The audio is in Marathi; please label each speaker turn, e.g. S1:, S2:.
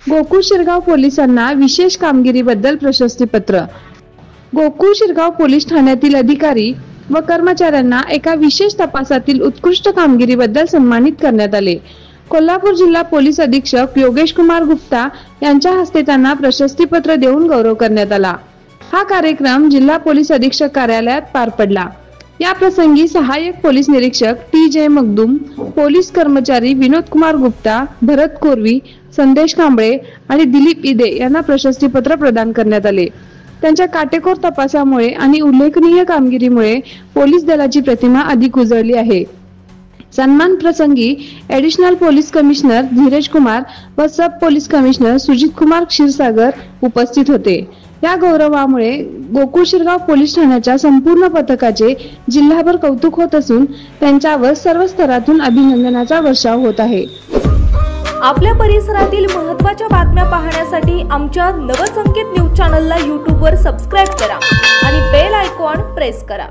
S1: गोकुळ शिरगाव पोलिसांना विशेष कामगिरीबद्दल प्रशस्तीपत्र। गोकुळ शिरगाव पोलीस ठाण्यातील अधिकारी व कर्मचाऱ्यांना एका विशेष तपासातील उत्कृष्ट कामगिरीबद्दल सन्मानित करण्यात आले। कोल्हापूर जिल्हा पोलीस अधीक्षक योगेश कुमार गुप्ता यांच्या हस्ते त्यांना प्रशस्तीपत्र देऊन गौरव करण्यात आला। हा कार्यक्रम जिल्हा पोलीस अधीक्षक कार्यालयात पार पडला। या प्रसंगी सहाय्यक पोलीस निरीक्षक टी.जे. मगदूम, पोलीस कर्मचारी विनोद कुमार गुप्ता, भरत कोरवी, संदेश कांबळे आणि दिलीप इदे यांना प्रशस्तीपत्र प्रदान करण्यात आले। त्यांच्या काटेकोर तपासामुळे आणि उल्लेखनीय कामगिरीमुळे पोलीस दलाची प्रतिमा अधिक उजळली आहे। सन्मान प्रसंगी additional police commissioner Dheeraj Kumar व सब पोलीस कमिशनर सुजित कुमार क्षीरसागर उपस्थित होते। या गौरवामुळे गोकुळ शिरगाव पोलीस ठाण्याच्या संपूर्ण पथकाचे जिल्हाभर कौतुक होत असून त्यांच्यावर सर्व स्तरातून अभिनंदनाचा वर्षाव होत आहे।
S2: आपल्या परिसरातील महत्त्वाच्या बातम्या पाहण्यासाठी आमच्या नवसंकेत न्यूज चॅनलला YouTube वर सबस्क्राइब करा आणि बेल आयकॉन प्रेस करा।